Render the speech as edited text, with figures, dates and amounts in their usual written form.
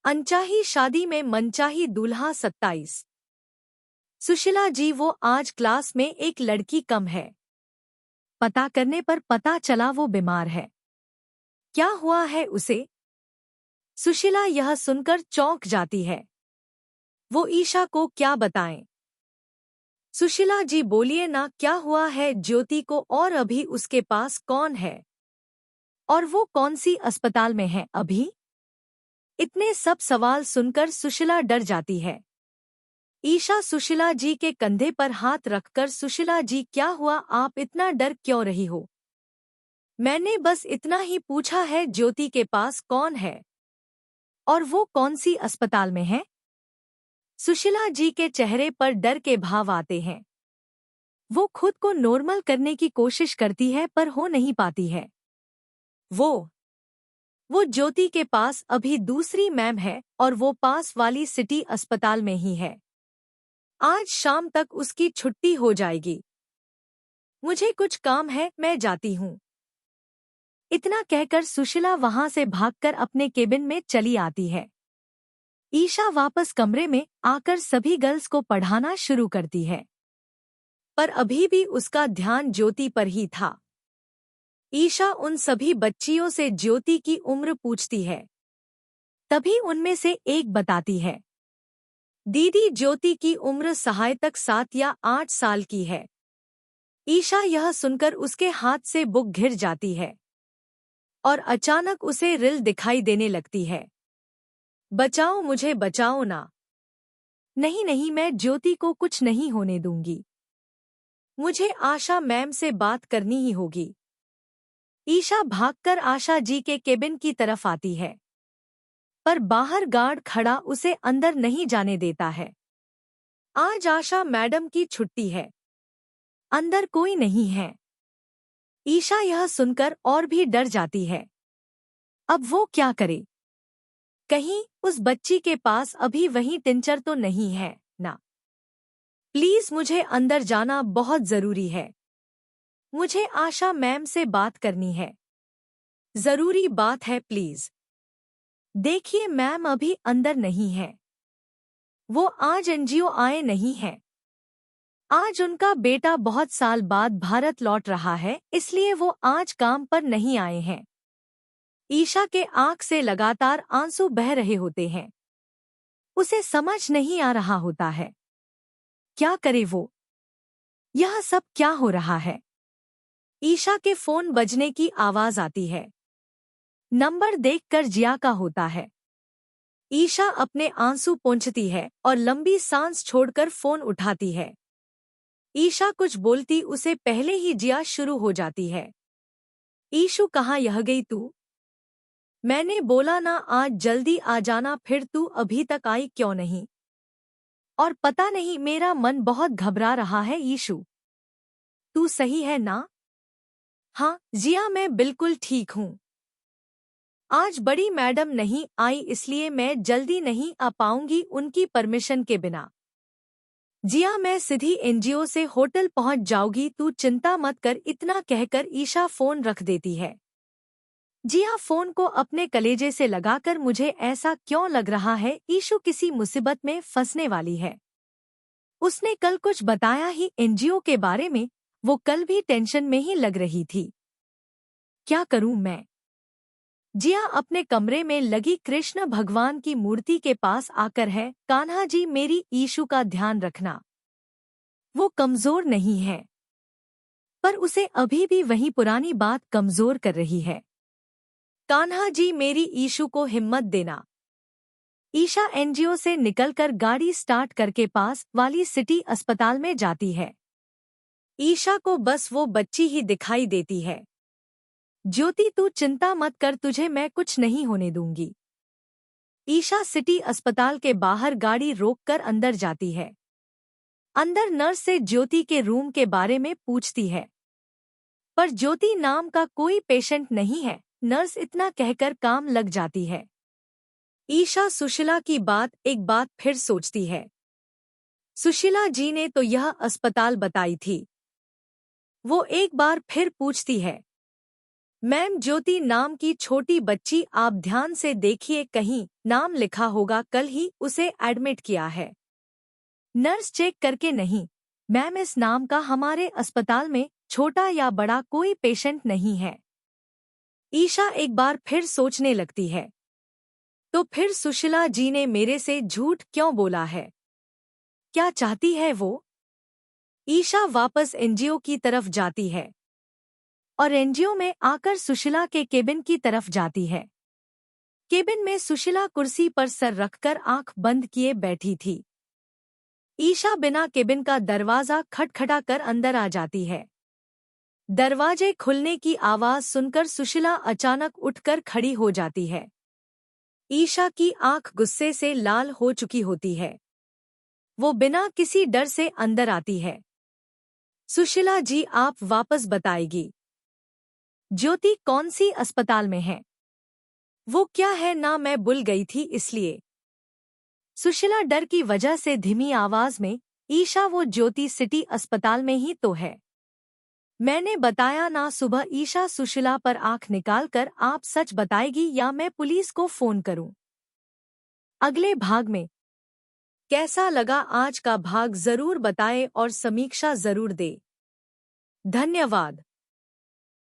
अनचाही शादी में मनचाही दूल्हा 27। सुशीला जी वो आज क्लास में एक लड़की कम है। पता करने पर पता चला वो बीमार है। क्या हुआ है उसे? सुशीला यह सुनकर चौंक जाती है। वो ईशा को क्या बताएं? सुशीला जी बोलिए ना, क्या हुआ है ज्योति को और अभी उसके पास कौन है? और वो कौन सी अस्पताल में है अभी? इतने सब सवाल सुनकर सुशीला डर जाती है। ईशा सुशीला जी के कंधे पर हाथ रखकर, सुशीला जी क्या हुआ, आप इतना डर क्यों रही हो? मैंने बस इतना ही पूछा है, ज्योति के पास कौन है और वो कौन सी अस्पताल में है? सुशीला जी के चेहरे पर डर के भाव आते हैं। वो खुद को नॉर्मल करने की कोशिश करती है पर हो नहीं पाती है। वो ज्योति के पास अभी दूसरी मैम है और वो पास वाली सिटी अस्पताल में ही है। आज शाम तक उसकी छुट्टी हो जाएगी। मुझे कुछ काम है, मैं जाती हूँ। इतना कहकर सुशीला वहां से भागकर अपने केबिन में चली आती है। ईशा वापस कमरे में आकर सभी गर्ल्स को पढ़ाना शुरू करती है, पर अभी भी उसका ध्यान ज्योति पर ही था। ईशा उन सभी बच्चियों से ज्योति की उम्र पूछती है। तभी उनमें से एक बताती है, दीदी ज्योति की उम्र सहायतक 7 या 8 साल की है। ईशा यह सुनकर उसके हाथ से बुक घिर जाती है और अचानक उसे रिल दिखाई देने लगती है। बचाओ मुझे, बचाओ ना। नहीं नहीं, मैं ज्योति को कुछ नहीं होने दूंगी। मुझे आशा मैम से बात करनी ही होगी। ईशा भागकर आशा जी के केबिन की तरफ आती है, पर बाहर गार्ड खड़ा उसे अंदर नहीं जाने देता है। आज आशा मैडम की छुट्टी है, अंदर कोई नहीं है। ईशा यह सुनकर और भी डर जाती है। अब वो क्या करे? कहीं उस बच्ची के पास अभी वही टिंचर तो नहीं है ना? प्लीज मुझे अंदर जाना बहुत जरूरी है। मुझे आशा मैम से बात करनी है। जरूरी बात है, प्लीज। देखिए मैम अभी अंदर नहीं है। वो आज एनजीओ आए नहीं हैं। आज उनका बेटा बहुत साल बाद भारत लौट रहा है, इसलिए वो आज काम पर नहीं आए हैं। ईशा के आंख से लगातार आंसू बह रहे होते हैं। उसे समझ नहीं आ रहा होता है क्या करे वो। यह सब क्या हो रहा है? ईशा के फोन बजने की आवाज आती है। नंबर देखकर जिया का होता है। ईशा अपने आंसू पोंछती है और लंबी सांस छोड़कर फोन उठाती है। ईशा कुछ बोलती उसे पहले ही जिया शुरू हो जाती है। ईशु कहाँ यह गई तू? मैंने बोला ना आज जल्दी आ जाना, फिर तू अभी तक आई क्यों नहीं? और पता नहीं मेरा मन बहुत घबरा रहा है ईशु। तू सही है ना? हाँ जिया, मैं बिल्कुल ठीक हूँ। आज बड़ी मैडम नहीं आई इसलिए मैं जल्दी नहीं आ पाऊंगी उनकी परमिशन के बिना। जिया मैं सीधी एनजीओ से होटल पहुंच जाऊंगी, तू चिंता मत कर। इतना कहकर ईशा फोन रख देती है। जिया फोन को अपने कलेजे से लगाकर, मुझे ऐसा क्यों लग रहा है ईशु किसी मुसीबत में फंसने वाली है। उसने कल कुछ बताया ही एनजीओ के बारे में, वो कल भी टेंशन में ही लग रही थी। क्या करूं मैं? जिया अपने कमरे में लगी कृष्ण भगवान की मूर्ति के पास आकर है, कान्हा जी मेरी ईशु का ध्यान रखना। वो कमजोर नहीं है, पर उसे अभी भी वही पुरानी बात कमजोर कर रही है। कान्हा जी मेरी ईशु को हिम्मत देना। ईशा एनजीओ से निकलकर गाड़ी स्टार्ट करके पास वाली सिटी अस्पताल में जाती है। ईशा को बस वो बच्ची ही दिखाई देती है। ज्योति तू चिंता मत कर, तुझे मैं कुछ नहीं होने दूंगी। ईशा सिटी अस्पताल के बाहर गाड़ी रोककर अंदर जाती है। अंदर नर्स से ज्योति के रूम के बारे में पूछती है, पर ज्योति नाम का कोई पेशेंट नहीं है। नर्स इतना कहकर काम लग जाती है। ईशा सुशीला की बात एक बात फिर सोचती है। सुशीला जी ने तो यह अस्पताल बताई थी। वो एक बार फिर पूछती है, मैम ज्योति नाम की छोटी बच्ची, आप ध्यान से देखिए, कहीं नाम लिखा होगा, कल ही उसे एडमिट किया है। नर्स चेक करके, नहीं मैम, इस नाम का हमारे अस्पताल में छोटा या बड़ा कोई पेशेंट नहीं है। ईशा एक बार फिर सोचने लगती है, तो फिर सुशीला जी ने मेरे से झूठ क्यों बोला है? क्या चाहती है वो? ईशा वापस एनजीओ की तरफ जाती है और एनजीओ में आकर सुशीला के केबिन की तरफ जाती है। केबिन में सुशीला कुर्सी पर सर रखकर आंख बंद किए बैठी थी। ईशा बिना केबिन का दरवाजा खटखटाकर अंदर आ जाती है। दरवाजे खुलने की आवाज सुनकर सुशीला अचानक उठकर खड़ी हो जाती है। ईशा की आंख गुस्से से लाल हो चुकी होती है। वो बिना किसी डर से अंदर आती है। सुशीला जी, आप वापस बताएगी? ज्योति कौन सी अस्पताल में है? वो क्या है ना, मैं भूल गई थी इसलिए। सुशीला डर की वजह से धीमी आवाज में, ईशा वो ज्योति सिटी अस्पताल में ही तो है। मैंने बताया ना सुबह। ईशा सुशीला पर आंख निकालकर, आप सच बताएगी या मैं पुलिस को फोन करूं? अगले भाग में कैसा लगा आज का भाग जरूर बताएं और समीक्षा जरूर दे। धन्यवाद।